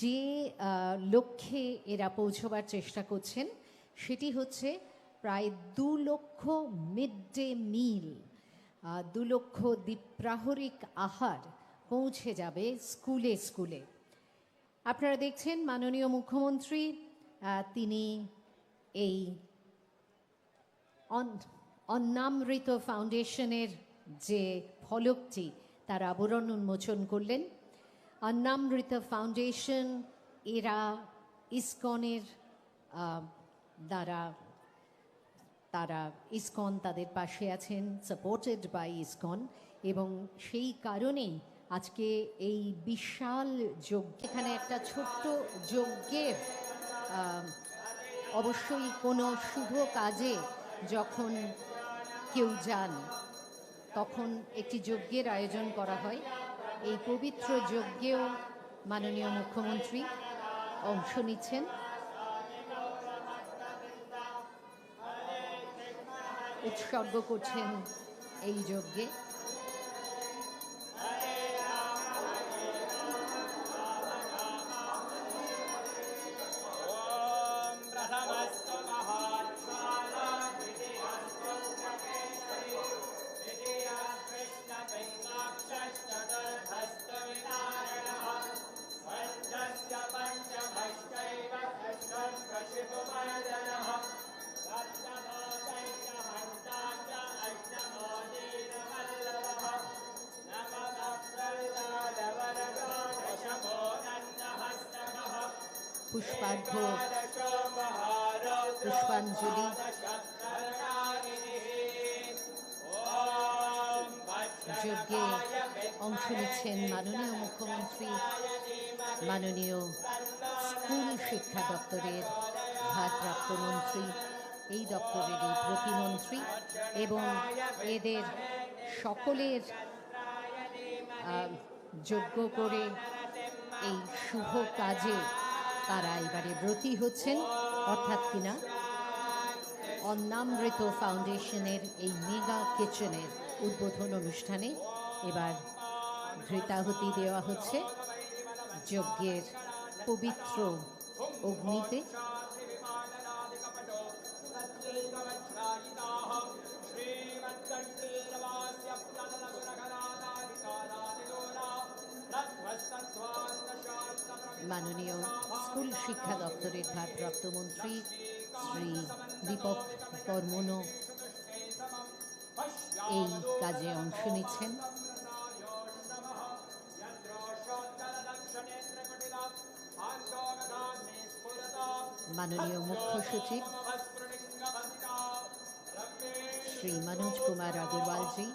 যে লক্ষ্যে এরা পৌঁছবার চেষ্টা করছেন সেটি হচ্ছে প্রায় 2 লক্ষ মিড ডে মিল, 2 লক্ষ দ্বিপ্রাহরিক আহার পৌঁছে যাবে স্কুলে স্কুলে। আপনারা দেখছেন মাননীয় মুখ্যমন্ত্রী তিনি এই অন্নামৃত ফাউন্ডেশনের যে ফলকটি তার আবরণ উন্মোচন করলেন। অন্নামৃত ফাউন্ডেশন এরা ইসকনের দ্বারা তারা ইসকন তাদের পাশে আছেন, সাপোর্টেড বাই ইসকন, এবং সেই কারণেই আজকে এই বিশাল যজ্ঞ, এখানে একটা ছোট্ট যজ্ঞের অবশ্যই কোনো শুভ কাজে যখন কেউ যান তখন একটি যজ্ঞের আয়োজন করা হয়। এই পবিত্র যজ্ঞেও মাননীয় মুখ্যমন্ত্রী অংশ নিচ্ছেন। উৎসর্গ করছেন এই যজ্ঞে। পুষ্পার্ঘ্য পুষ্পাঞ্জলি যজ্ঞে অংশ নিচ্ছেন মাননীয় মুখ্যমন্ত্রী, মাননীয় স্কুল শিক্ষা দপ্তরের ভারপ্রাপ্ত মন্ত্রী, এই দপ্তরেরই প্রতিমন্ত্রী, এবং এদের সকলের যজ্ঞ করে এই শুভ কাজে তারা এবারে ব্রতী হচ্ছেন, অর্থাৎ কিনা অন্নামৃত ফাউন্ডেশনের এই মেগা কিচেনের উদ্বোধন অনুষ্ঠানে এবার ঘৃতাহুতি দেওয়া হচ্ছে যজ্ঞের পবিত্র অগ্নিতে। মাননীয় স্কুল শিক্ষা দপ্তরের ভারপ্রাপ্ত মন্ত্রী শ্রী দীপক বর্মনও এই কাজে অংশ নিচ্ছেন। মাননীয় মুখ্য সচিব শ্রী মনোজ কুমার আগরওয়ালজি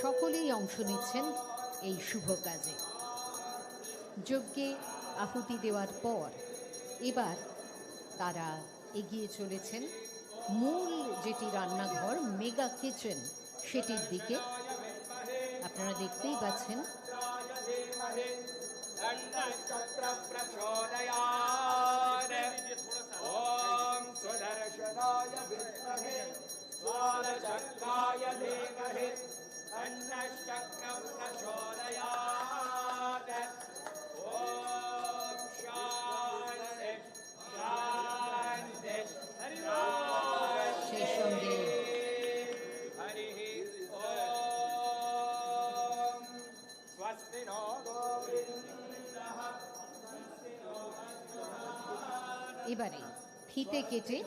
সকলেই অংশ নিচ্ছেন এই শুভ কাজে। যজ্ঞে আহুতি দেওয়ার পর এবার তারা এগিয়ে চলেছেন মূল যেটি রান্নাঘর মেগা কিচেন সেটির দিকে। আপনারা দেখতেই পাচ্ছেন সেই সঙ্গে এবারে ফিতে কেটে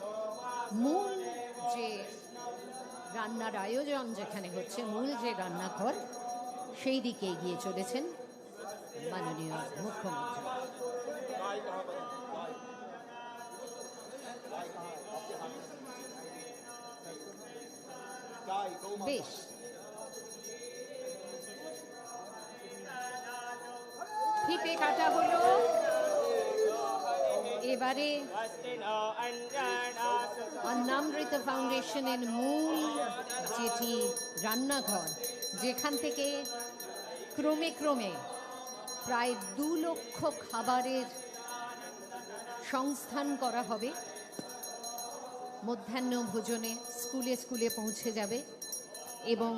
মূল যে রান্নার আয়োজন যেখানে হচ্ছে, মূল যে রান্নাঘর, সেই দিকে এগিয়ে চলেছেন মাননীয় মুখ্যমন্ত্রী। বেশ, ফিতে কাটা হলো। এবারে অন্নামৃত ফাউন্ডেশনের মূল যেটি রান্নাঘর, যেখান থেকে ক্রমে ক্রমে প্রায় 2 লক্ষ খাবারের সংস্থান করা হবে, মধ্যাহ্ন ভোজনে স্কুলে স্কুলে পৌঁছে যাবে। এবং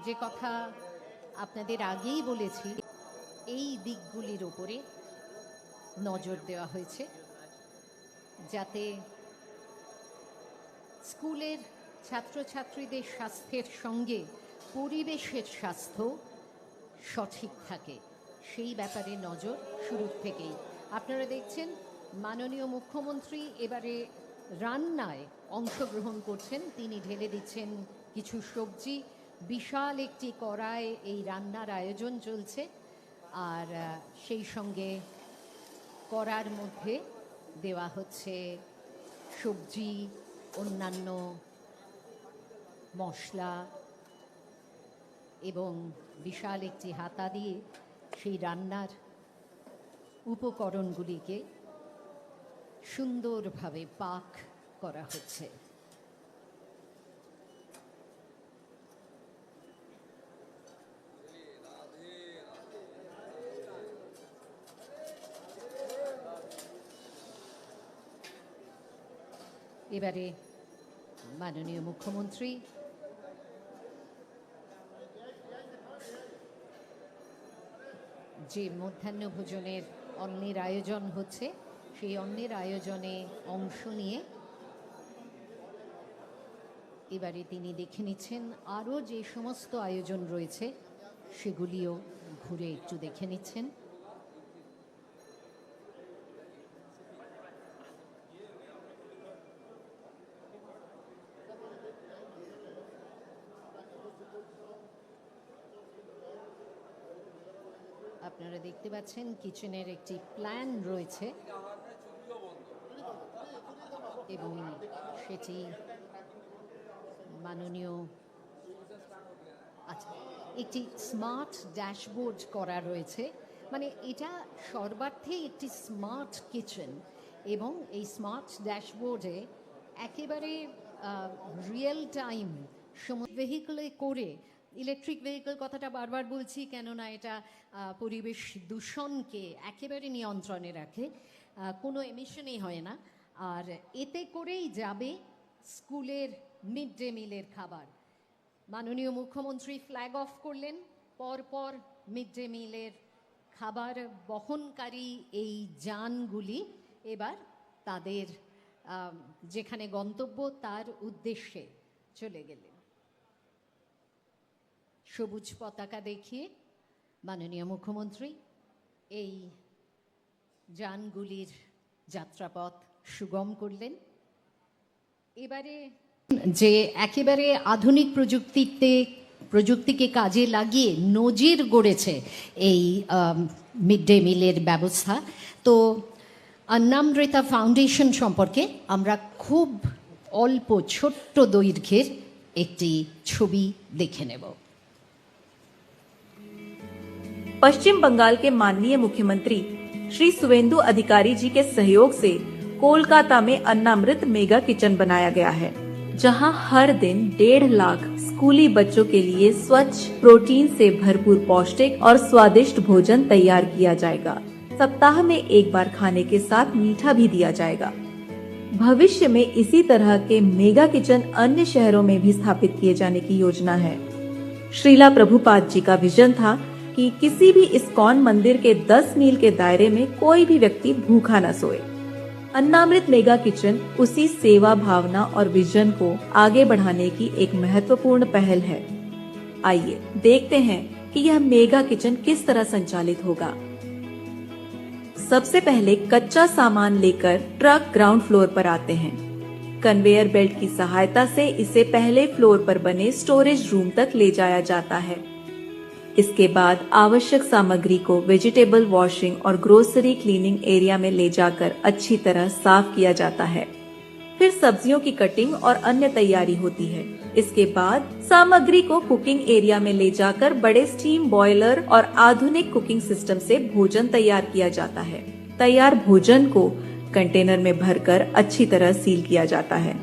যে কথা আপনাদের আগেই বলেছি, এই দিকগুলির ওপরে নজর দেওয়া হয়েছে, যাতে স্কুলের ছাত্রছাত্রীদের স্বাস্থ্যের সঙ্গে পরিবেশের স্বাস্থ্য সঠিক থাকে, সেই ব্যাপারে নজর শুরু থেকেই। আপনারা দেখছেন মাননীয় মুখ্যমন্ত্রী এবারে রান্নায় অংশগ্রহণ করছেন। তিনি ঢেলে দিচ্ছেন কিছু সবজি, বিশাল একটি কড়ায় এই রান্নার আয়োজন চলছে, আর সেই সঙ্গে কড়ার মধ্যে দেওয়া হচ্ছে সবজি, অন্যান্য মশলা, এবং বিশাল একটি হাতা দিয়ে সেই রান্নার উপকরণগুলিকে সুন্দরভাবে পাক করা হচ্ছে। এবারে মাননীয় মুখ্যমন্ত্রী যে মধ্যাহ্ন ভোজনের অন্নের আয়োজন হচ্ছে, সেই অন্নের আয়োজনে অংশ নিয়ে এবারে তিনি দেখে নিচ্ছেন আরও যে সমস্ত আয়োজন রয়েছে সেগুলিও ঘুরে একটু দেখে নিচ্ছেন। আপনারা দেখতে পাচ্ছেন কিচেনের একটি প্ল্যান রয়েছে এবং সেটি মাননীয় একটি স্মার্ট ড্যাশবোর্ড করা রয়েছে, মানে এটা সর্বার্থেই একটি স্মার্ট কিচেন, এবং এই স্মার্ট ড্যাশবোর্ডে একেবারে রিয়েল টাইম ভেহিকলে করে, ইলেকট্রিক ভেহিকল কথাটা বারবার বলছি কেননা এটা পরিবেশ দূষণকে একেবারে নিয়ন্ত্রণে রাখে, কোনো এমিশনই হয় না, আর এতে করেই যাবে স্কুলের মিড ডে মিলের খাবার। মাননীয় মুখ্যমন্ত্রী ফ্ল্যাগ অফ করলেন, পরপর মিড ডে মিলের খাবার বহনকারী এই যানগুলি এবার তাদের যেখানে গন্তব্য তার উদ্দেশ্যে চলে গেলেন। সবুজ পতাকা দেখিয়ে মাননীয় মুখ্যমন্ত্রী এই যানগুলির যাত্রাপথ সুগম করলেন। এবারে যে একেবারে আধুনিক প্রযুক্তিকে কাজে লাগিয়ে নজির গড়েছে এই মিড ডে মিলের ব্যবস্থা, তো অন্নামৃতা ফাউন্ডেশন সম্পর্কে আমরা খুব অল্প ছোট্ট দৈর্ঘ্যের একটি ছবি দেখে নেব। पश्चिम बंगाल के माननीय मुख्यमंत्री श्री सुवेंदु अधिकारी जी के सहयोग से कोलकाता में अन्नामृत मेगा किचन बनाया गया है, जहां हर दिन 1.5 लाख स्कूली बच्चों के लिए स्वच्छ, प्रोटीन से भरपूर पौष्टिक और स्वादिष्ट भोजन तैयार किया जाएगा। सप्ताह में एक बार खाने के साथ मीठा भी दिया जाएगा। भविष्य में इसी तरह के मेगा किचन अन्य शहरों में भी स्थापित किए जाने की योजना है। श्रीला प्रभुपाद जी का विजन था कि किसी भी इस्कॉन मंदिर के 10 मील के दायरे में कोई भी व्यक्ति भूखा न सोए। अन्नामृत मेगा किचन उसी सेवा भावना और विजन को आगे बढ़ाने की एक महत्वपूर्ण पहल है। आइए देखते हैं कि यह मेगा किचन किस तरह संचालित होगा। सबसे पहले कच्चा सामान लेकर ट्रक ग्राउंड फ्लोर पर आते हैं। कन्वेयर बेल्ट की सहायता से इसे पहले फ्लोर पर बने स्टोरेज रूम तक ले जाया जाता है। इसके बाद आवश्यक सामग्री को वेजिटेबल वॉशिंग और ग्रोसरी क्लीनिंग एरिया में ले जाकर अच्छी तरह साफ किया जाता है। फिर सब्जियों की कटिंग और अन्य तैयारी होती है। इसके बाद सामग्री को कुकिंग एरिया में ले जाकर बड़े स्टीम बॉयलर और आधुनिक कुकिंग सिस्टम से भोजन तैयार किया जाता है। तैयार भोजन को कंटेनर में भरकर अच्छी तरह सील किया जाता है।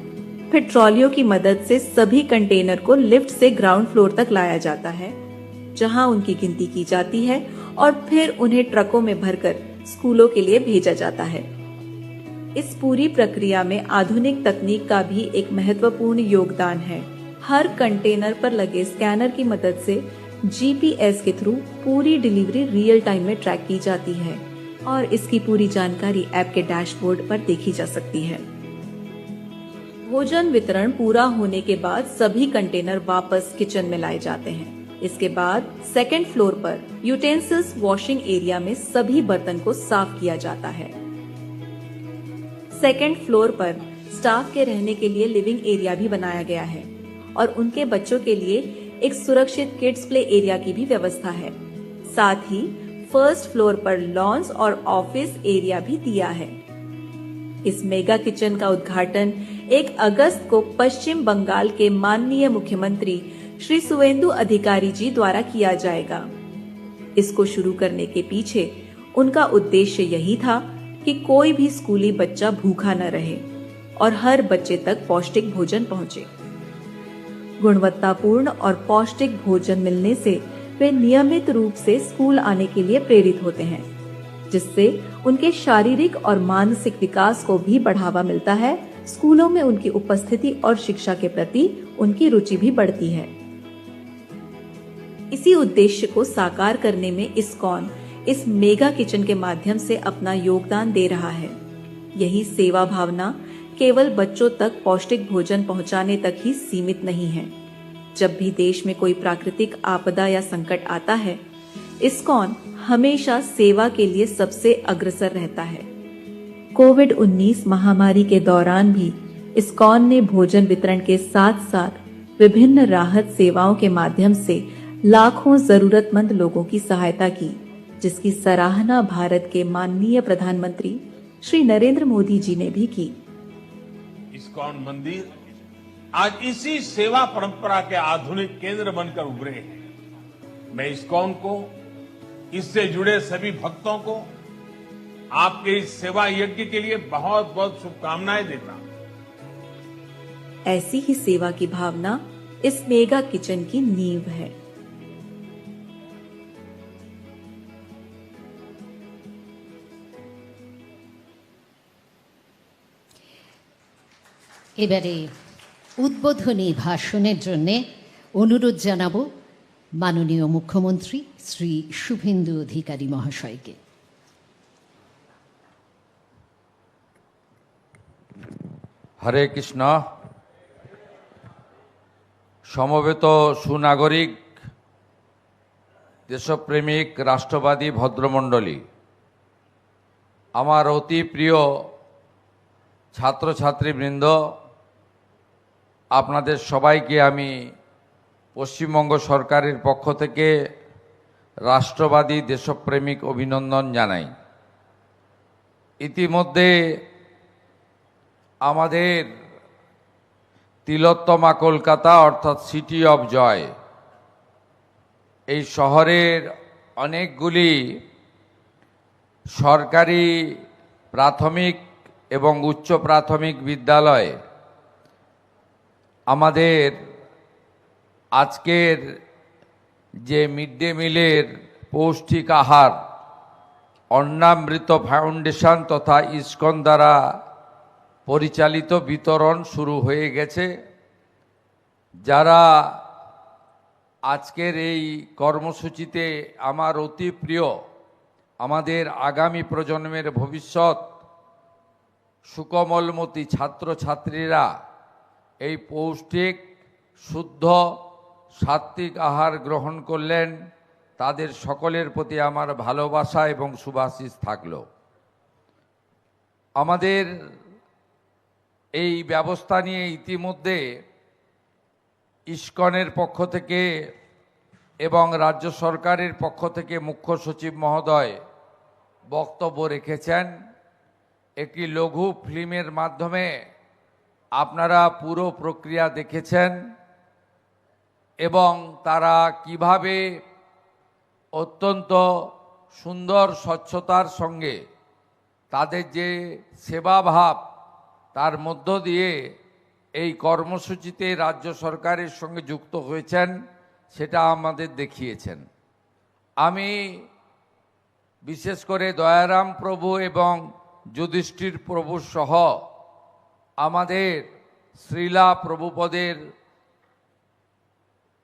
फिर ट्रॉलियों की मदद से सभी कंटेनर को लिफ्ट से ग्राउंड फ्लोर तक लाया जाता है, जहां उनकी गिनती की जाती है और फिर उन्हें ट्रकों में भरकर स्कूलों के लिए भेजा जाता है। इस पूरी प्रक्रिया में आधुनिक तकनीक का भी एक महत्वपूर्ण योगदान है। हर कंटेनर पर लगे स्कैनर की मदद से GPS के थ्रू पूरी डिलीवरी रियल टाइम में ट्रैक की जाती है। और इसकी पूरी जानकारी ऐप के डैशबोर्ड पर देखी जा सकती है। भोजन वितरण पूरा होने के बाद सभी कंटेनर वापस किचन में लाए जाते हैं। इसके बाद सेकंड फ्लोर पर यूटेंसिल्स वॉशिंग एरिया में सभी बर्तन को साफ किया जाता है। सेकंड फ्लोर पर स्टाफ के रहने के लिए लिविंग एरिया भी बनाया गया है और उनके बच्चों के लिए एक सुरक्षित किड्स प्ले एरिया की भी व्यवस्था है। साथ ही फर्स्ट फ्लोर पर लॉन्स और ऑफिस एरिया भी दिया है। इस मेगा किचन का उद्घाटन 1 अगस्त को पश्चिम बंगाल के माननीय मुख्यमंत्री श्री सुवेंदु अधिकारी जी द्वारा किया जाएगा। इसको शुरू करने के पीछे उनका उद्देश्य यही था कि कोई भी स्कूली बच्चा भूखा न रहे और हर बच्चे तक पौष्टिक भोजन पहुंचे। गुणवत्तापूर्ण और पौष्टिक भोजन मिलने से वे नियमित रूप से स्कूल आने के लिए प्रेरित होते हैं, जिससे उनके शारीरिक और मानसिक विकास को भी बढ़ावा मिलता है। स्कूलों में उनकी उपस्थिति और शिक्षा के प्रति उनकी रुचि भी बढ़ती है। इसी उद्देश्य को साकार करने में इस्कॉन इस मेगा किचन के माध्यम से अपना योगदान दे रहा है। यही सेवा भावना केवल बच्चों तक पौष्टिक भोजन पहुंचाने तक ही सीमित नहीं है। जब भी देश में कोई प्राकृतिक आपदा या संकट आता है, इस्कॉन हमेशा सेवा के लिए सबसे अग्रसर रहता है। कोविड-19 महामारी के दौरान भी इस्कॉन ने भोजन वितरण के साथ साथ विभिन्न राहत सेवाओं के माध्यम से लाखों जरूरतमंद लोगों की सहायता की, जिसकी सराहना भारत के माननीय प्रधानमंत्री श्री नरेंद्र मोदी जी ने भी की। इस्कॉन मंदिर आज इसी सेवा परंपरा के आधुनिक केंद्र बनकर उभरे हैं। मैं इस्कॉन को, इससे जुड़े सभी भक्तों को आपके इस सेवा यज्ञ के लिए बहुत बहुत शुभकामनाएं देता हूं। ऐसी ही सेवा की भावना इस मेगा किचन की नींव है। এবারে উদ্বোধনী ভাষণের জন্য অনুরোধ জানাবো মাননীয় মুখ্যমন্ত্রী শ্রী শুভেন্দু অধিকারী মহাশয়কে। হরে কৃষ্ণ। সমবেত সুনাগরিক, দেশপ্রেমিক, রাষ্ট্রবাদী ভদ্রমণ্ডলী, আমার অতি প্রিয় ছাত্রছাত্রীবৃন্দ, আপনাদের সবাইকে আমি পশ্চিমবঙ্গ সরকারের পক্ষ থেকে রাষ্ট্রবাদী দেশপ্রেমিক অভিনন্দন জানাই। ইতিমধ্যে আমাদের তিলোত্তমা কলকাতা অর্থাৎ সিটি অফ জয়, এই শহরের অনেকগুলি সরকারি প্রাথমিক এবং উচ্চ প্রাথমিক বিদ্যালয় আমাদের আজকের যে মিড ডে মিলের পৌষ্টিক আহার অন্নামৃত ফাউন্ডেশন তথা ইস্কন দ্বারা পরিচালিত বিতরণ শুরু হয়ে গেছে। যারা আজকের এই কর্মসূচিতে আমার অতি প্রিয়, আমাদের আগামী প্রজন্মের ভবিষ্যৎ সুকোমলমতি ছাত্রছাত্রীরা এই পৌষ্টিক, শুদ্ধ, সাত্বিক আহার গ্রহণ করলেন, তাদের সকলের প্রতি আমার ভালোবাসা এবং শুভাশিস থাকলো। আমাদের এই ব্যবস্থা নিয়ে ইতিমধ্যে ইস্কনের পক্ষ থেকে এবং রাজ্য সরকারের পক্ষ থেকে মুখ্য সচিব মহোদয় বক্তব্য রেখেছেন। একটি লঘু ফিল্মের মাধ্যমে আপনারা পুরো প্রক্রিয়া দেখেছেন এবং তারা কিভাবে অত্যন্ত সুন্দর স্বচ্ছতার সঙ্গে তাদের যে সেবাভাব তার মধ্য দিয়ে এই কর্মসূচিতে রাজ্য সরকারের সঙ্গে যুক্ত হয়েছেন, সেটা আমাদের দেখিয়েছেন। আমি বিশেষ করে দয়ারাম প্রভু এবং যুধিষ্ঠির প্রভু সহ আমাদের শ্রীলা প্রভুপদের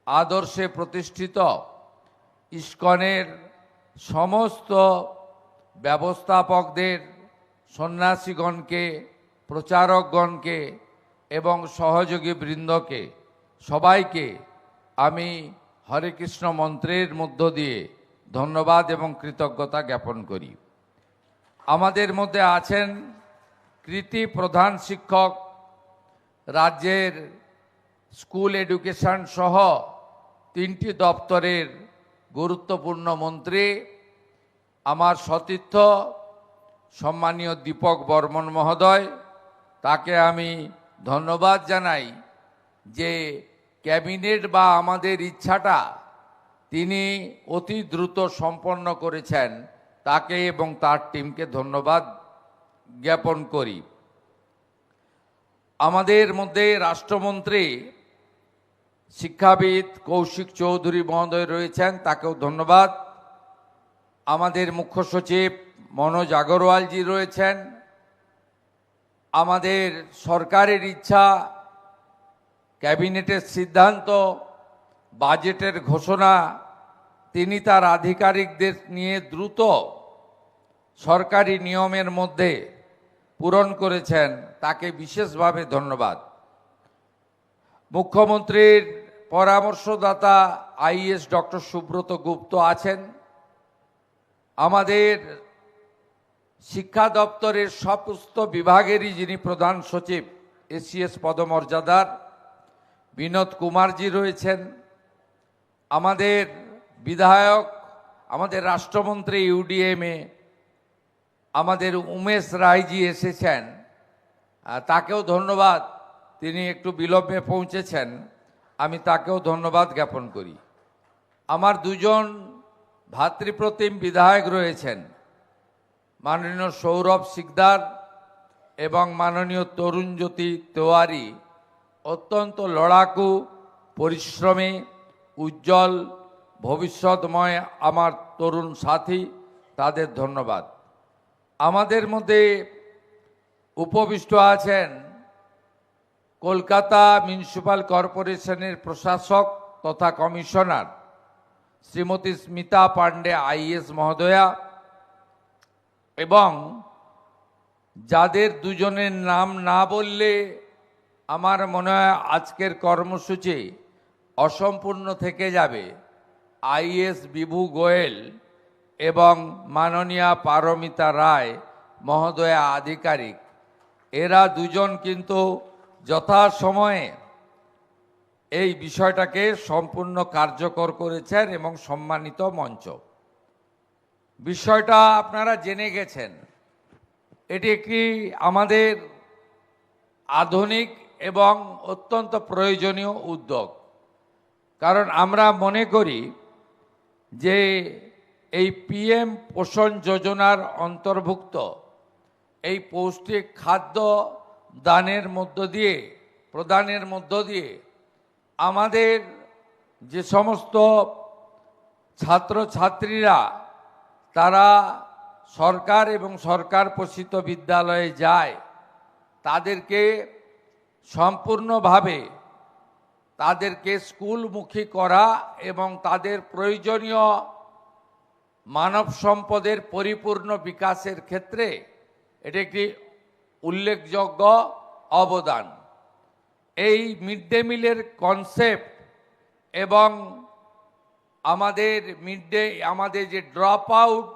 আদর্শে প্রতিষ্ঠিত ইস্কনের সমস্ত ব্যবস্থাপকদের, সন্ন্যাসীগণকে, প্রচারকগণকে এবং সহযোগী বৃন্দকে সবাইকে আমি হরে কৃষ্ণ মন্ত্রের মধ্য দিয়ে ধন্যবাদ এবং কৃতজ্ঞতা জ্ঞাপন করি। আমাদের মধ্যে আছেন কৃতি প্রধান শিক্ষক, রাজ্যের স্কুল এডুকেশন সহ 3টি দপ্তরের গুরুত্বপূর্ণ মন্ত্রী, আমার সতীর্থ সম্মানীয় দীপক বর্মন মহোদয়। তাকে আমি ধন্যবাদ জানাই যে ক্যাবিনেট বা আমাদের ইচ্ছাটা তিনি অতি দ্রুত সম্পন্ন করেছেন। তাকে এবং তার টিমকে ধন্যবাদ জ্ঞাপন করি। আমাদের মধ্যে রাষ্ট্রমন্ত্রী শিক্ষাবিদ কৌশিক চৌধুরী মহোদয় রয়েছেন, তাকেও ধন্যবাদ। আমাদের মুখ্য সচিব মনোজ আগরওয়ালজি রয়েছেন। আমাদের সরকারের ইচ্ছা, ক্যাবিনেটের সিদ্ধান্ত, বাজেটের ঘোষণা তিনি তার আধিকারিকদের নিয়ে দ্রুত সরকারি নিয়মের মধ্যে পূরণ করেছেন, তাকে বিশেষভাবে ধন্যবাদ। মুখ্যমন্ত্রীর পরামর্শদাতা আইএএস ডক্টর সুব্রত গুপ্ত আছেন। আমাদের শিক্ষা দপ্তরের সমস্ত বিভাগেরই যিনি প্রধান সচিব, এসিএস পদমর্যাদার বিনোদ কুমারজি রয়েছেন। আমাদের বিধায়ক, আমাদের রাষ্ট্রমন্ত্রী ইউডিএমে আমাদের উমেশ রায়জি এসেছেন, তাকেও ধন্যবাদ। তিনি একটু বিলম্বে পৌঁছেছেন, আমি তাকেও ধন্যবাদ জ্ঞাপন করি। আমার দুজন ভাতৃপ্রতিম বিধায়ক রয়েছেন, মাননীয় সৌরভ সিকদার এবং মাননীয় তরুণজ্যোতি তেওয়ারি। অত্যন্ত লড়াকু, পরিশ্রমী, উজ্জ্বল, ভবিষ্যৎময় আমার তরুণ সাথী, তাদের ধন্যবাদ। আমাদের মধ্যে উপবিষ্ট আছেন কলকাতা মিউনিসিপ্যাল কর্পোরেশনের প্রশাসক তথা কমিশনার শ্রীমতী স্মিতা পান্ডে আইএস মহোদয়া, এবং যাদের দুজনের নাম না বললে আমার মনে হয় আজকের কর্মসূচি অসম্পূর্ণ থেকে যাবে, আইএস বিভু গোয়েল এবং মাননীয়া পারমিতা রায় মহোদয়া আধিকারিক। এরা দুজন কিন্তু যথাসময়ে এই বিষয়টাকে সম্পূর্ণ কার্যকর করেছেন এবং সম্মানিত মঞ্চ। বিষয়টা আপনারা জেনে গেছেন, এটি একটি আমাদের আধুনিক এবং অত্যন্ত প্রয়োজনীয় উদ্যোগ। কারণ আমরা মনে করি যে এই পিএম পোষণ যোজনার অন্তর্ভুক্ত এই পৌষ্টিক খাদ্য দানের মধ্য দিয়ে, প্রদানের মধ্য দিয়ে আমাদের যে সমস্ত ছাত্রছাত্রীরা তারা সরকার এবং সরকার পোষিত বিদ্যালয়ে যায়, তাদেরকে সম্পূর্ণভাবে তাদেরকে স্কুলমুখী করা এবং তাদের প্রয়োজনীয় মানব সম্পদের পরিপূর্ণ বিকাশের ক্ষেত্রে এটি একটি উল্লেখযোগ্য অবদান। এই মিড ডে মিলের কনসেপ্ট এবং আমাদের যে ড্রপ আউট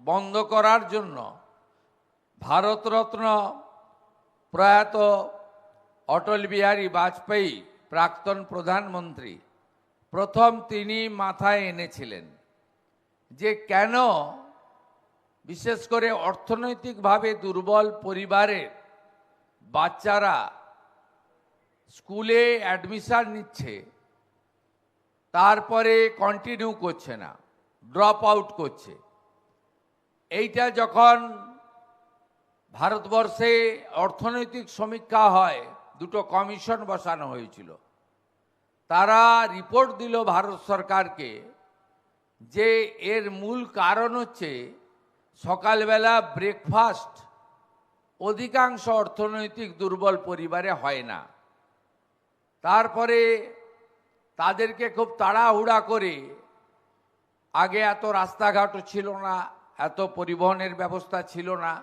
বন্ধ করার জন্য ভারতরত্ন প্রয়াত অটল বিহারী বাজপেয়ী প্রাক্তন প্রধানমন্ত্রী প্রথম তিনি মাথায় এনেছিলেন যে কেন বিশেষ করে অর্থনৈতিকভাবে দুর্বল পরিবারের বাচ্চারা স্কুলে অ্যাডমিশন নিচ্ছে, তারপরে কন্টিনিউ করছে না, ড্রপ আউট করছে। এইটা যখন ভারতবর্ষে অর্থনৈতিক সমীক্ষা হয়, দুটো কমিশন বসানো হয়েছিল, তারা রিপোর্ট দিল ভারত সরকারকে যে এর মূল কারণ হচ্ছে সকালবেলা ব্রেকফাস্ট অধিকাংশ অর্থনৈতিক দুর্বল পরিবারে হয় না। তারপরে তাদেরকে খুব তাড়াহুড়া করে, আগে এত রাস্তাঘাটও ছিল না, এত পরিবহনের ব্যবস্থা ছিল না।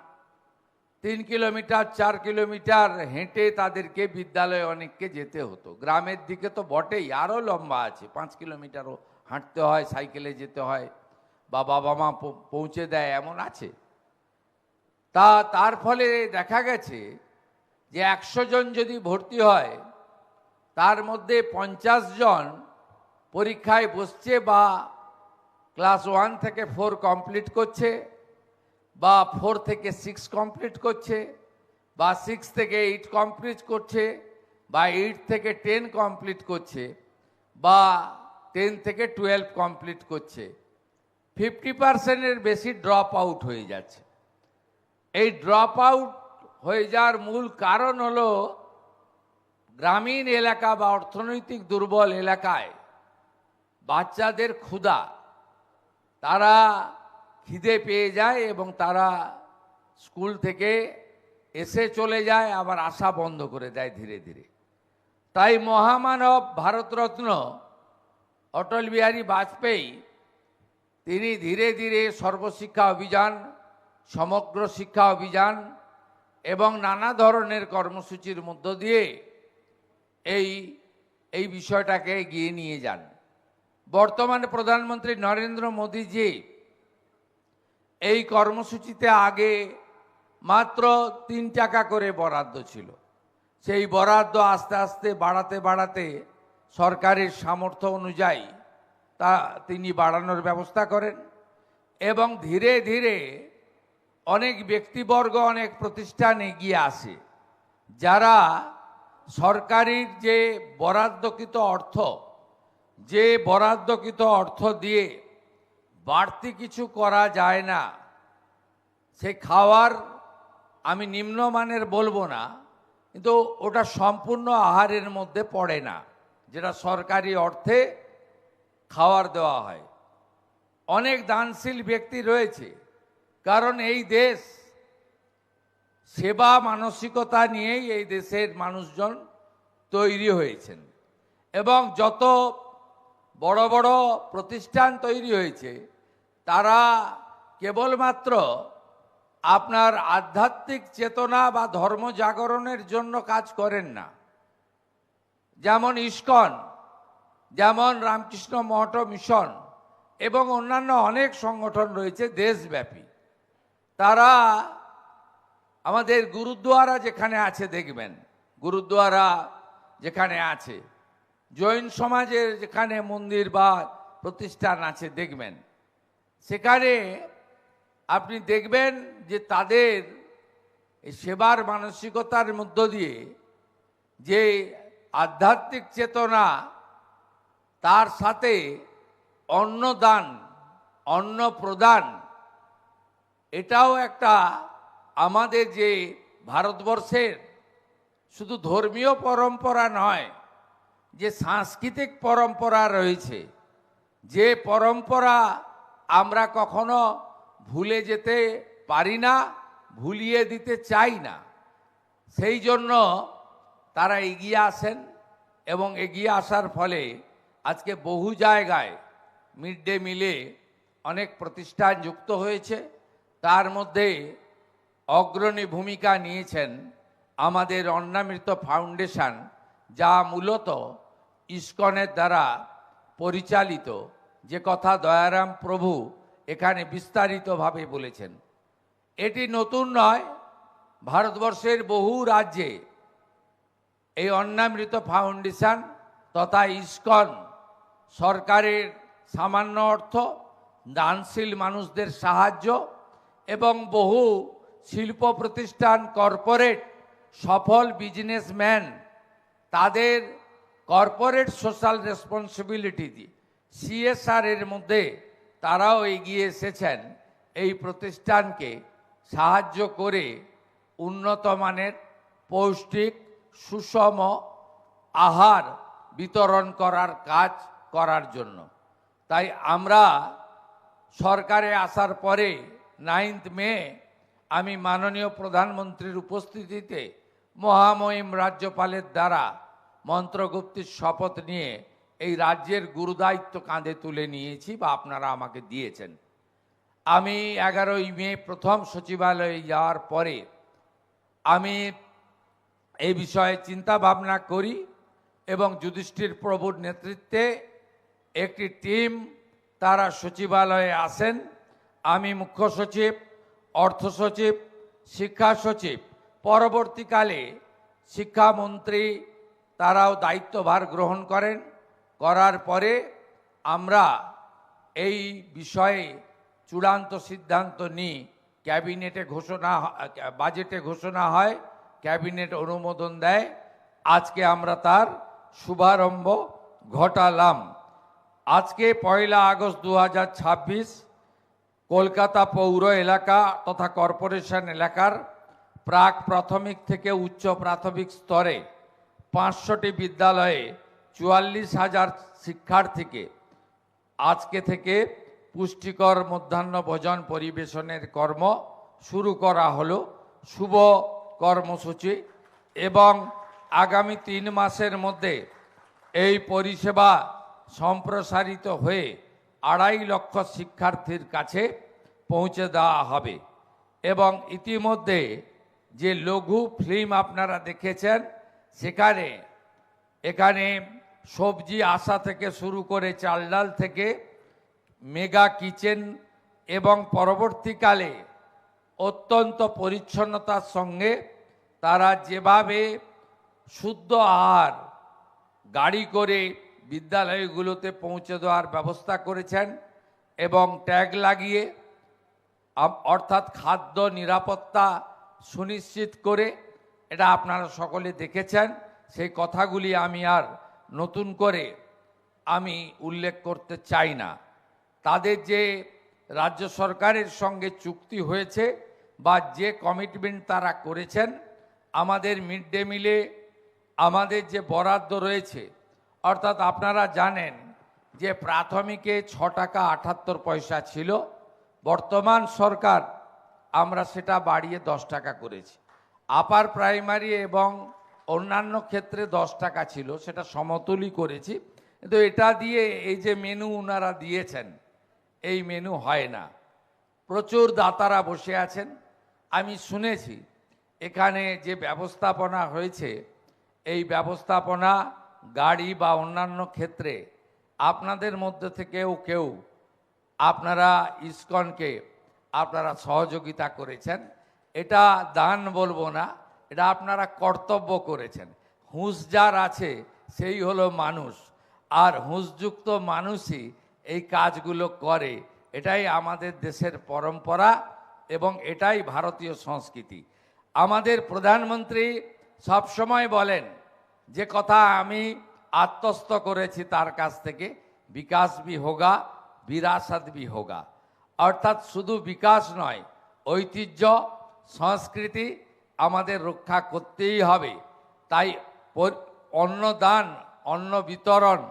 3 কিলোমিটার 4 কিলোমিটার হেঁটে তাদেরকে বিদ্যালয়ে অনেককে যেতে হতো। গ্রামের দিকে তো বটেই, আরও লম্বা আছে, 5 কিলোমিটারও হাঁটতে হয়, সাইকেলে যেতে হয়, বা বাবা মা পৌঁছে দেয়, এমন আছে। তার ফলে দেখা গেছে যে 100 জন যদি ভর্তি হয়, তার মধ্যে 50 জন পরীক্ষায় বসছে বা ক্লাস 1 থেকে 4 কমপ্লিট করছে, বা 4 থেকে 6 কমপ্লিট করছে, বা 6 থেকে 8 কমপ্লিট করছে, বা 8 থেকে 10 কমপ্লিট করছে, বা 10 থেকে 12 কমপ্লিট করছে। 50%-এর বেশি ড্রপ আউট হয়ে যাচ্ছে। এই ড্রপ আউট হয়ে যাওয়ার মূল কারণ হলো গ্রামীণ এলাকা বা অর্থনৈতিক দুর্বল এলাকায় বাচ্চাদের ক্ষুধা, তারা খিদে পেয়ে যায় এবং তারা স্কুল থেকে এসে চলে যায়, আবার আসা বন্ধ করে দেয় ধীরে ধীরে। তাই মহামানব ভারতরত্ন অটল বিহারী বাজপেয়ী তিনি ধীরে ধীরে সর্বশিক্ষা অভিযান, সমগ্র শিক্ষা অভিযান এবং নানা ধরনের কর্মসূচির মধ্য দিয়ে এই বিষয়টাকে এগিয়ে নিয়ে যান। বর্তমানে প্রধানমন্ত্রী নরেন্দ্র মোদীজি এই কর্মসূচিতে আগে মাত্র 3 টাকা করে বরাদ্দ ছিল। সেই বরাদ্দ আস্তে আস্তে বাড়াতে সরকারের সামর্থ্য অনুযায়ী তা তিনি বাড়ানোর ব্যবস্থা করেন, এবং ধীরে ধীরে অনেক ব্যক্তিবর্গ, অনেক প্রতিষ্ঠান এগিয়ে আসে, যারা সরকারের যে বরাদ্দকৃত অর্থ দিয়ে বাড়তি কিছু করা যায় না। সে খাওয়ার আমি নিম্নমানের বলবো না, কিন্তু ওটা সম্পূর্ণ আহারের মধ্যে পড়ে না, যেটা সরকারি অর্থে খাওয়ার দেওয়া হয়। অনেক দানশীল ব্যক্তি রয়েছে, কারণ এই দেশ সেবা মানসিকতা নিয়েই এই দেশের মানুষজন তৈরি হয়েছেন, এবং যত বড় বড় প্রতিষ্ঠান তৈরি হয়েছে তারা কেবলমাত্র আপনার আধ্যাত্মিক চেতনা বা ধর্ম জাগরণের জন্য কাজ করেন না। যেমন ইস্কন, যেমন রামকৃষ্ণ মঠ মিশন এবং অন্যান্য অনেক সংগঠন রয়েছে দেশব্যাপী। তারা আমাদের গুরুদ্বারা যেখানে আছে দেখবেন, গুরুদ্বারা যেখানে আছে, জৈন সমাজের যেখানে মন্দির বা প্রতিষ্ঠান আছে দেখবেন, সেখানে আপনি দেখবেন যে তাদের এই সেবার মানসিকতার মধ্য দিয়ে যে আধ্যাত্মিক চেতনা, তার সাথে অন্নদান, অন্ন প্রদান, এটাও একটা আমাদের যে ভারতবর্ষের শুধু ধর্মীয় পরম্পরা নয়, যে সাংস্কৃতিক পরম্পরা রয়েছে, যে পরম্পরা আমরা কখনো ভুলে যেতে পারি না, ভুলিয়ে দিতে চাই না। সেই জন্য তারা এগিয়ে আসেন, এবং এগিয়ে আসার ফলে আজকে বহু জায়গায় মিড ডে মিলে অনেক প্রতিষ্ঠান যুক্ত হয়েছে। তার মধ্যে অগ্রণী ভূমিকা নিয়েছেন আমাদের অন্নামৃত ফাউন্ডেশন, যা মূলত ইস্কনের দ্বারা পরিচালিত, যে কথা দয়ারাম প্রভু এখানে বিস্তারিতভাবে বলেছেন। এটি নতুন নয়, ভারতবর্ষের বহু রাজ্যে এই অন্নামৃত ফাউন্ডেশন তথা ইস্কন সরকারের সামান্য অর্থ, দানশীল মানুষদের সাহায্য এবং বহু শিল্প প্রতিষ্ঠান, কর্পোরেট, সফল বিজনেসম্যান তাদের কর্পোরেট সোশ্যাল রেসপন্সিবিলিটি CSR এর মধ্যে তারাও এগিয়ে এসেছেন এই প্রতিষ্ঠানকে সাহায্য করে উন্নত মানের পৌষ্টিক সুষম আহার বিতরণ করার কাজ করার জন্য। তাই আমরা সরকারে আসার পরে 9 মে আমি মাননীয় প্রধানমন্ত্রীর উপস্থিতিতে মহামহিম রাজ্যপালের দ্বারা মন্ত্রগুপ্তির শপথ নিয়ে এই রাজ্যের গুরুদায়িত্ব কাঁধে তুলে নিয়েছি, বা আপনারা আমাকে দিয়েছেন। আমি 11ই মে প্রথম সচিবালয়ে যাওয়ার পরে আমি এই বিষয়ে চিন্তা ভাবনা করি এবং যুধিষ্ঠির প্রভুর নেতৃত্বে একটি টিম তারা সচিবালয়ে আসেন। আমি মুখ্য সচিব, অর্থ সচিব, শিক্ষা সচিব, পরবর্তীকালে শিক্ষামন্ত্রী তারাও দায়িত্বভার গ্রহণ করেন। করার পরে আমরা এই বিষয়ে চূড়ান্ত সিদ্ধান্ত নিই। ক্যাবিনেটে বাজেটে ঘোষণা হয়, ক্যাবিনেট অনুমোদন দেয়। আজকে আমরা তার শুভারম্ভ ঘটালাম। আজকে 1 আগস্ট 2026 কলকাতা পৌর এলাকা তথা কর্পোরেশন এলাকার প্রাক প্রাথমিক থেকে উচ্চ প্রাথমিক স্তরে 500টি বিদ্যালয়ে 44,000 শিক্ষার্থীকে আজকে থেকে পুষ্টিকর মধ্যাহ্ন ভোজন পরিবেশনের কর্ম শুরু করা হলো। শুভ কর্মসূচি এবং আগামী 3 মাসের মধ্যে এই পরিষেবা সম্প্রসারিত হয়ে 2.5 লক্ষ শিক্ষার্থীর কাছে পৌঁছে দেওয়া হবে। এবং ইতিমধ্যে যে লঘু ফিল্ম আপনারা দেখেছেন এখানে সবজি আসা থেকে শুরু করে চাল ডাল থেকে মেগা কিচেন এবং পরবর্তীকালে অত্যন্ত পরিচ্ছন্নতার সঙ্গে তারা যেভাবে শুদ্ধ আহার গাড়ি করে বিদ্যালয়গুলোতে পৌঁছে দেওয়ার ব্যবস্থা করেছেন এবং ট্যাগ লাগিয়ে অর্থাৎ খাদ্য নিরাপত্তা সুনিশ্চিত করে, এটা আপনারা সকলে দেখেছেন। সেই কথাগুলি আমি আর নতুন করে আমি উল্লেখ করতে চাই না। তাদের যে রাজ্য সরকারের সঙ্গে চুক্তি হয়েছে বা যে কমিটমেন্ট তারা করেছেন, আমাদের মিড ডে মিলে আমাদের যে বরাদ্দ রয়েছে, অর্থাৎ আপনারা জানেন যে প্রাথমিকে 6 টাকা 78 পয়সা ছিল, বর্তমান সরকার আমরা সেটা বাড়িয়ে 10 টাকা করেছি। আপার প্রাইমারি এবং অন্যান্য ক্ষেত্রে 10 টাকা ছিল, সেটা সমতুলই করেছি। কিন্তু এটা দিয়ে এই যে মেনু ওনারা দিয়েছেন, এই মেনু হয় না। প্রচুর দাতারা বসে আছেন। আমি শুনেছি এখানে যে ব্যবস্থাপনা হয়েছে, এই ব্যবস্থাপনা গাড়ি বা অন্যান্য ক্ষেত্রে আপনাদের মধ্যে থেকেও কেউ আপনারা ইসকনকে আপনারা সহযোগিতা করেছেন। এটা দান বলবো না, এটা আপনারা কর্তব্য করেছেন। হুঁশ যার আছে সেই হলো মানুষ, আর হুঁশযুক্ত মানুষই এই কাজগুলো করে। এটাই আমাদের দেশের পরম্পরা এবং এটাই ভারতীয় সংস্কৃতি। আমাদের প্রধানমন্ত্রী সবসময় বলেন যে কথা আমি আত্মস্থ করেছি তার কাছ থেকে, বিকাশ ভি হোগা বিরাসত ভি হোগা। অর্থাৎ শুধু বিকাশ নয়, ঐতিহ্য সংস্কৃতি আমাদের রক্ষা করতেই হবে। তাই অন্নদান, অন্ন বিতরণ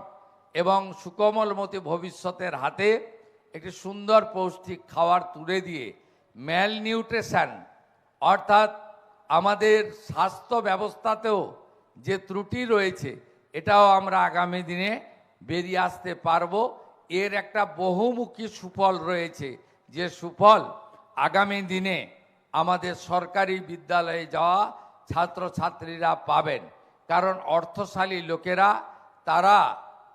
এবং সুকোমলমতি ভবিষ্যতের হাতে একটি সুন্দর পৌষ্টিক খাবার তুলে দিয়ে ম্যাল নিউট্রিশন অর্থাৎ আমাদের স্বাস্থ্য ব্যবস্থাতেও যে ত্রুটি রয়েছে, এটাও আমরা আগামী দিনে বেরিয়ে আসতে পারবো। এর একটা বহুমুখী সুফল রয়েছে, যে সুফল আগামী দিনে আমাদের সরকারি বিদ্যালয়ে যাওয়া ছাত্রছাত্রীরা পাবেন। কারণ অর্থশালী লোকেরা তারা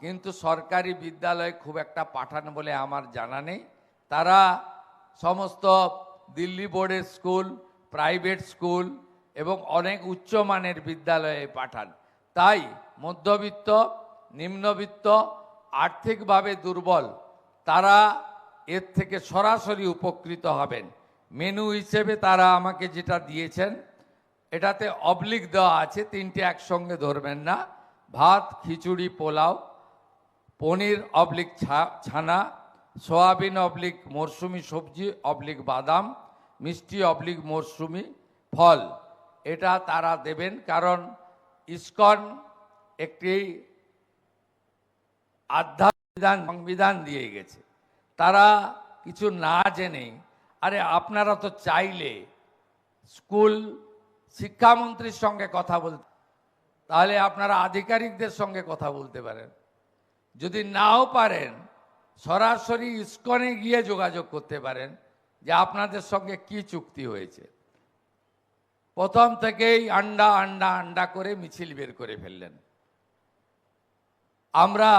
কিন্তু সরকারি বিদ্যালয়ে খুব একটা পাঠান বলে আমার জানা নেই। তারা সমস্ত দিল্লি বোর্ডের স্কুল, প্রাইভেট স্কুল এবং অনেক উচ্চমানের বিদ্যালয়ে পাঠান। তাই মধ্যবিত্ত, নিম্নবিত্ত, আর্থিকভাবে দুর্বল তারা এর থেকে সরাসরি উপকৃত হবেন। মেনু হিসেবে তারা আমাকে যেটা দিয়েছেন, এটাতে অবলিক দেওয়া আছে, 3টে একসঙ্গে ধরবেন না। ভাত, খিচুড়ি, পোলাও, পনির অবলিক ছানা, সোয়াবিন অবলিক মরশুমি সবজি অবলিক বাদাম, মিষ্টি অবলিক মরশুমি ফল, এটা তারা দেবেন। কারণ ইসকন একটি আধ্যাত্মিক সংবিধান দিয়ে গেছে, তারা কিছু না জেনে, আরে আপনারা তো চাইলে স্কুল শিক্ষামন্ত্রীর সঙ্গে কথা বলতে, তাহলে আপনারা আধিকারিকদের সঙ্গে কথা বলতে পারেন। যদি নাও পারেন, সরাসরি ইসকনে গিয়ে যোগাযোগ করতে পারেন। যে আপনাদের সঙ্গে কি চুক্তি হয়েছে। প্রথম থেকেই আন্ডা আন্ডা আন্ডা করে মিছিল বের করে ফেললেন। আমরা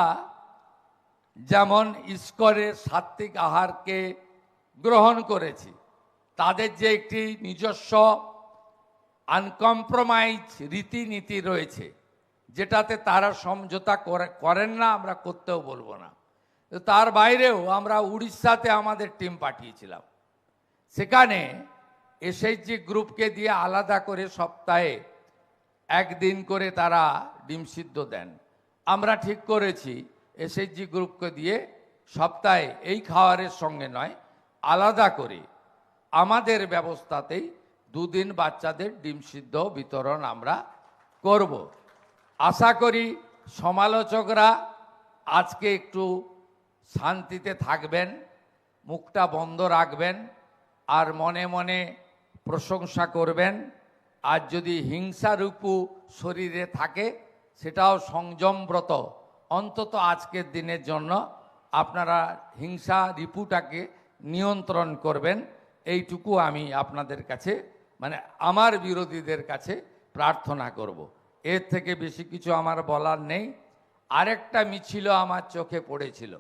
যেমন ইস্কনের সাত্ত্বিক আহারকে গ্রহণ করেছি, তাদের যে একটি নিজস্ব আনকম্প্রোমাইজ রীতিনীতি রয়েছে, যেটাতে তারা সমঝোতা করেন না, আমরা করতেও বলবো না। তার বাইরেও আমরা উড়িষ্যাতে আমাদের টিম পাঠিয়েছিলাম। সেখানে এসএইচজি গ্রুপকে দিয়ে আলাদা করে সপ্তাহে একদিন করে তারা ডিম সিদ্ধ দেন। আমরা ঠিক করেছি এসএইচজি গ্রুপকে দিয়ে সপ্তাহে এই খাবারের সঙ্গে নয়, আলাদা করে আমাদের ব্যবস্থাতেই দুদিন বাচ্চাদের ডিম সিদ্ধ বিতরণ আমরা করব। আশা করি সমালোচকরা আজকে একটু শান্তিতে থাকবেন, মুখটা বন্ধ রাখবেন, আর মনে মনে প্রশংসা করবেন। আর যদি হিংসারূপু শরীরে থাকে সেটাও সংযমব্রত অন্তত আজকের দিনের জন্য আপনারা হিংসা রিপুটাকে নিয়ন্ত্রণ করবেন, এইটুকু আমি আপনাদের কাছে মানে আমার বিরোধীদের কাছে প্রার্থনা করব। এর থেকে বেশি কিছু আমার বলার নেই। আরেকটা মিছিল আমার চোখে পড়েছিল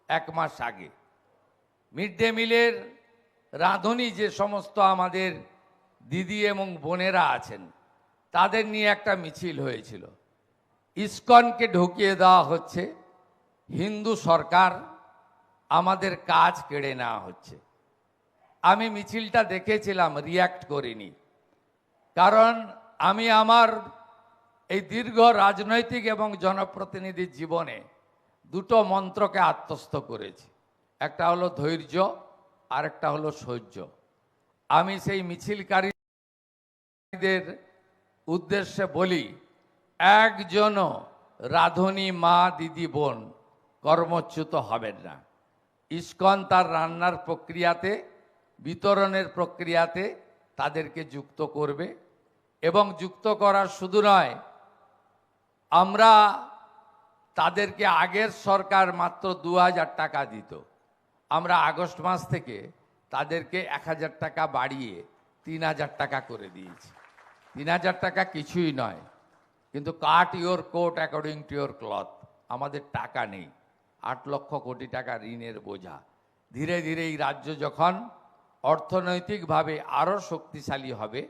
1 মাস আগে। মিড ডে মিলের রাঁধুনি যে সমস্ত আমাদের দিদি এবং বোনেরা আছেন, তাদের নিয়ে একটা মিছিল হয়েছিল। ইসকনকে ঢুকিয়ে দেওয়া হচ্ছে, হিন্দু সরকার, আমাদের কাজ কেড়ে নেওয়া হচ্ছে। আমি মিছিলটা দেখেছিলাম, রিয়্যাক্ট করিনি, কারণ আমি আমার এই দীর্ঘ রাজনৈতিক এবং জনপ্রতিনিধির জীবনে দুটো মন্ত্রকে আত্মস্থ করেছি। একটা হলো ধৈর্য, আর একটা হলো সহ্য। আমি সেই মিছিলকারীদের উদ্দেশ্যে বলি, একজনও রাঁধুনি মা দিদি বোন কর্মচ্যুত হবেন না। ইসকন তার রান্নার প্রক্রিয়াতে, বিতরণের প্রক্রিয়াতে তাদেরকে যুক্ত করবে। এবং যুক্ত করার শুধু নয়, আমরা তাদেরকে আগের সরকার মাত্র 2000 টাকা দিত, আমরা আগস্ট মাস থেকে তাদেরকে 1000 টাকা বাড়িয়ে 3000 টাকা করে দিয়েছি। 3000 টাকা কিছুই নয়, কিন্তু cut your coat according to your cloth. আমাদের টাকা নেই, 8 লক্ষ কোটি টাকা ঋণের বোঝা। ধীরে ধীরে এই রাজ্য যখন অর্থনৈতিকভাবে আরও শক্তিশালী হবে,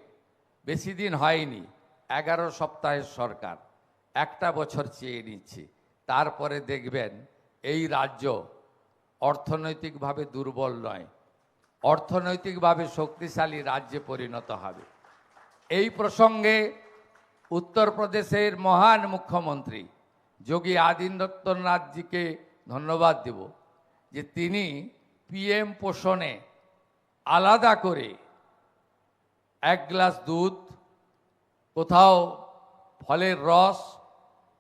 বেশি দিন হয়নি, 11 সপ্তাহের সরকার, 1টা বছর চেয়ে নিচ্ছি, তারপরে দেখবেন এই রাজ্য অর্থনৈতিকভাবে দুর্বল নয়, অর্থনৈতিকভাবে শক্তিশালী রাজ্যে পরিণত হবে। এই প্রসঙ্গে উত্তরপ্রদেশের মহান মুখ্যমন্ত্রী যোগী আদিত্যনাথজিকে ধন্যবাদ দেব, যে তিনি পিএম পোষণে আলাদা করে 1 গ্লাস দুধ, কোথাও ফলের রস,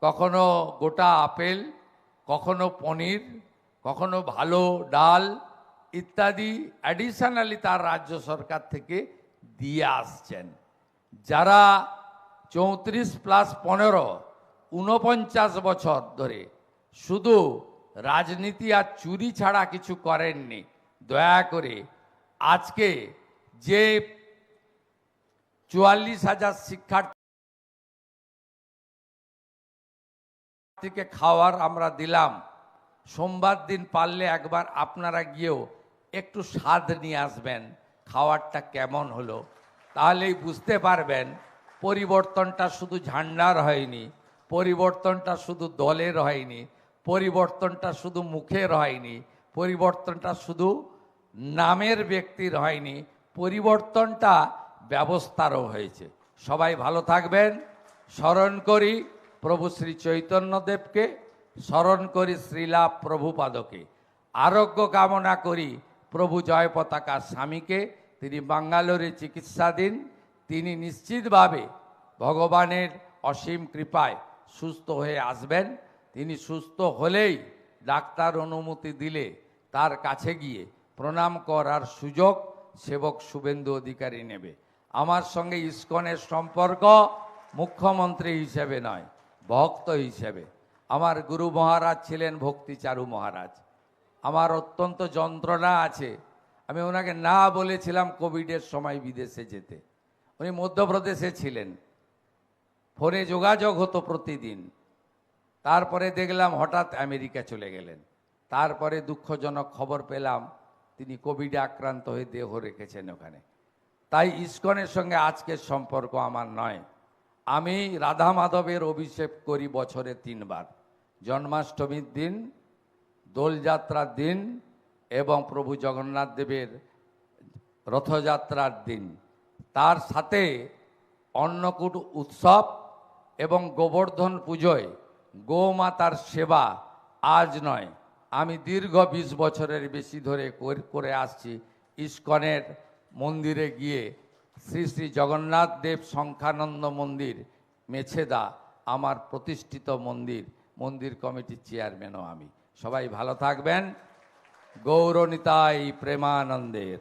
কখনো গোটা আপেল, কখনো পনির, কখনো ভালো ডাল ইত্যাদি অ্যাডিশনালি তার রাজ্য সরকার থেকে দিয়ে আসছেন। যারা 34+15 49 বছর ধরে শুধু রাজনীতি আর চুরি ছাড়া কিছু করেননি, দয়া করে আজকে যে 44,000 শিক্ষার্থীকে খাওয়ার আমরা দিলাম, সোমবার দিন পারলে একবার আপনারা গিয়েও একটু স্বাদ নিয়ে আসবেন, খাওয়ারটা কেমন হলো, তাহলেই বুঝতে পারবেন পরিবর্তনটা শুধু ঝান্ডার হয়নি, পরিবর্তনটা শুধু দলের হয়নি, পরিবর্তনটা শুধু মুখের হয়নি, পরিবর্তনটা শুধু নামের ব্যক্তির হয়নি, পরিবর্তনটা ব্যবস্থারও হয়েছে। সবাই ভালো থাকবেন। স্মরণ করি প্রভু শ্রী চৈতন্যদেবকে, স্মরণ করি শ্রীলা প্রভুপাদকে, আরোগ্য কামনা করি প্রভু জয় পতাকা স্বামীকে, তিনি বাঙ্গালোরে চিকিৎসাধীন। তিনি নিশ্চিতভাবে ভগবানের অসীম কৃপায় সুস্থ হয়ে আসবেন। তিনি সুস্থ হলেই ডাক্তার অনুমতি দিলে তার কাছে গিয়ে প্রণাম করার সুযোগ সেবক শুভেন্দু অধিকারী নেবে। আমার সঙ্গে ইসকনের সম্পর্ক মুখ্যমন্ত্রী হিসেবে নয়, ভক্ত হিসেবে। আমার গুরু মহারাজ ছিলেন ভক্তিচারু মহারাজ। আমার অত্যন্ত যন্ত্রণা আছে, আমি ওনাকে না বলেছিলাম কোভিডের সময় বিদেশে যেতে। উনি মধ্যপ্রদেশে ছিলেন, ফোনে যোগাযোগ হতো প্রতিদিন। তারপরে দেখলাম হঠাৎ আমেরিকা চলে গেলেন। তারপরে দুঃখজনক খবর পেলাম তিনি কোভিডে আক্রান্ত হয়ে দেহ রেখেছেন ওখানে। তাই ইসকনের সঙ্গে আজকের সম্পর্ক আমার নয়। আমি রাধা মাধবের অভিষেক করি বছরে 3 বার, জন্মাষ্টমীর দিন, দোলযাত্রার দিন এবং প্রভু জগন্নাথ দেবের রথযাত্রার দিন। তার সাথে অন্নকূট উৎসব এবং গোবর্ধন পুজোয় গোমাতার সেবা আজ নয়, আমি দীর্ঘ 20 বছরের বেশি ধরে করে আসছি। ইসকনের মন্দিরে গিয়ে শ্রী শ্রী জগন্নাথ দেব সংখ্যানন্দ মন্দির, মেছেদা আমার প্রতিষ্ঠিত মন্দির, মন্দির কমিটির চেয়ারম্যানও আমি। সবাই ভালো থাকবেন। গৌরনিতাই প্রেমানন্দের।